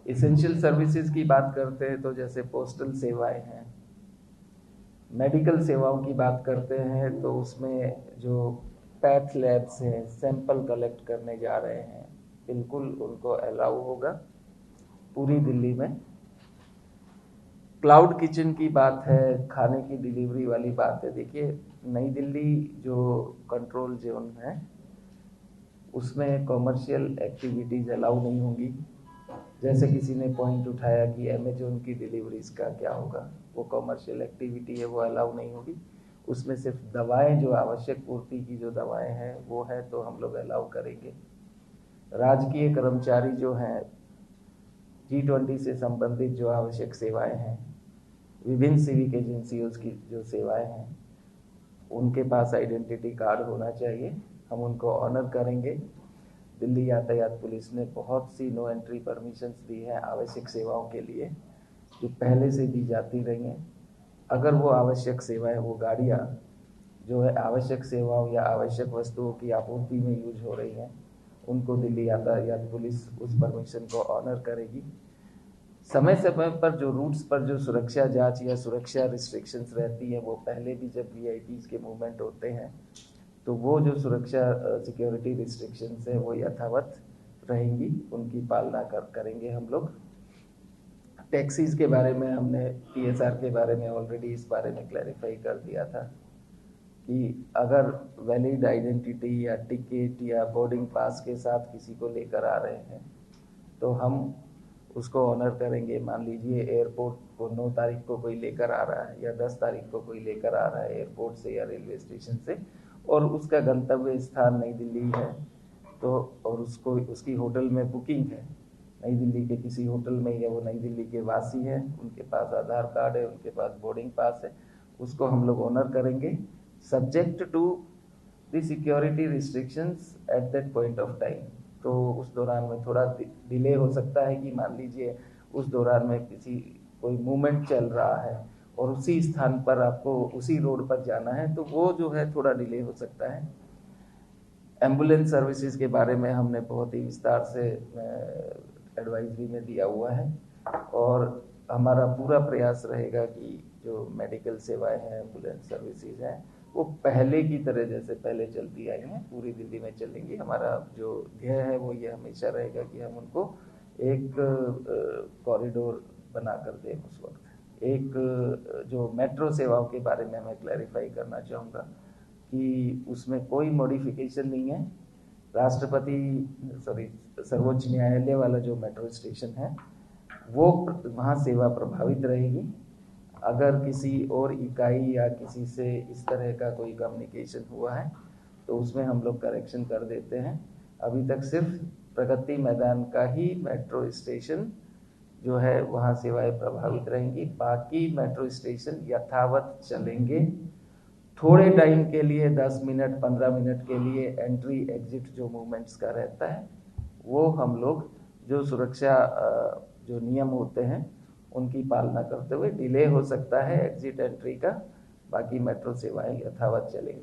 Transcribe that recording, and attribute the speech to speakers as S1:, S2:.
S1: Essential services की बात करते हैं तो जैसे पोस्टल सेवाएं हैं, मेडिकल सेवाओं की बात करते हैं तो उसमें जो पैथ लैब्स हैं, सैंपल कलेक्ट करने जा रहे हैं, बिल्कुल उनको अलाउ होगा पूरी दिल्ली में। क्लाउड किचन की बात है, खाने की डिलीवरी वाली बात है। देखिए, नई दिल्ली जो कंट्रोल जोन है उसमें कॉमर्शियल एक्टिविटीज़ अलाउ नहीं होंगी। जैसे किसी ने पॉइंट उठाया कि अमेजोन की डिलीवरीज का क्या होगा, वो कॉमर्शियल एक्टिविटी है, वो अलाउ नहीं होगी। उसमें सिर्फ दवाएं, जो आवश्यक पूर्ति की जो दवाएं हैं वो है तो हम लोग अलाउ करेंगे। राजकीय कर्मचारी जो हैं, G20 से संबंधित जो आवश्यक सेवाएं हैं, विभिन्न सिविक एजेंसियों की जो सेवाएं हैं, उनके पास आइडेंटिटी कार्ड होना चाहिए, हम उनको ऑनर करेंगे। दिल्ली यातायात पुलिस ने बहुत सी नो एंट्री परमिशंस दी हैं आवश्यक सेवाओं के लिए, जो पहले से दी जाती रही हैं। अगर वो आवश्यक सेवाएं, वो गाड़ियाँ जो है आवश्यक सेवाओं या आवश्यक वस्तुओं की आपूर्ति में यूज हो रही हैं, उनको दिल्ली यातायात पुलिस उस परमिशन को ऑनर करेगी। समय समय पर जो रूट्स पर जो सुरक्षा जांच या सुरक्षा रिस्ट्रिक्शंस रहती है, वो पहले भी जब वीआईपीज के मूवमेंट होते हैं तो वो जो सुरक्षा सिक्योरिटी रिस्ट्रिक्शंस है वो यथावत रहेंगी, उनकी पालना करेंगे हम लोग। टैक्सीज के बारे में हमने TSR के बारे में ऑलरेडी इस बारे में क्लैरिफाई कर दिया था कि अगर वैलिड आइडेंटिटी या टिकट या बोर्डिंग पास के साथ किसी को लेकर आ रहे हैं तो हम उसको ऑनर करेंगे। मान लीजिए एयरपोर्ट को 9 तारीख को कोई लेकर आ रहा है या 10 तारीख को कोई लेकर आ रहा है एयरपोर्ट से या रेलवे स्टेशन से, और उसका गंतव्य स्थान नई दिल्ली है, तो और उसको उसकी होटल में बुकिंग है नई दिल्ली के किसी होटल में, या वो नई दिल्ली के वासी हैं, उनके पास आधार कार्ड है, उनके पास बोर्डिंग पास है, उसको हम लोग ऑनर करेंगे subject to the security restrictions at that point of time. तो उस दौरान में थोड़ा डिले हो सकता है कि मान लीजिए उस दौरान में किसी कोई मूवमेंट चल रहा है और उसी स्थान पर आपको उसी रोड पर जाना है, तो वो जो है थोड़ा डिले हो सकता है। एम्बुलेंस सर्विसेज के बारे में हमने बहुत ही विस्तार से एडवाइजरी में दिया हुआ है, और हमारा पूरा प्रयास रहेगा कि जो मेडिकल सेवाएं हैं, एम्बुलेंस सर्विसेज हैं, वो पहले की तरह जैसे पहले चलती आई हैं पूरी दिल्ली में चलेंगी। हमारा जो ध्येय है वो ये हमेशा रहेगा कि हम उनको एक कॉरिडोर बना कर दें। उस वक्त एक जो मेट्रो सेवाओं के बारे में मैं क्लैरिफाई करना चाहूँगा कि उसमें कोई मॉडिफिकेशन नहीं है। सर्वोच्च न्यायालय वाला जो मेट्रो स्टेशन है वो वहाँ सेवा प्रभावित रहेगी। अगर किसी और इकाई या किसी से इस तरह का कोई कम्युनिकेशन हुआ है तो उसमें हम लोग करेक्शन कर देते हैं। अभी तक सिर्फ प्रगति मैदान का ही मेट्रो स्टेशन जो है वहाँ सेवाएं प्रभावित रहेंगी, बाकी मेट्रो स्टेशन यथावत चलेंगे। थोड़े टाइम के लिए 10 मिनट 15 मिनट के लिए एंट्री एग्जिट जो मूवमेंट्स का रहता है वो हम लोग जो सुरक्षा जो नियम होते हैं उनकी पालना करते हुए, डिले हो सकता है एग्जिट एंट्री का, बाकी मेट्रो सेवाएं यथावत चलेंगी।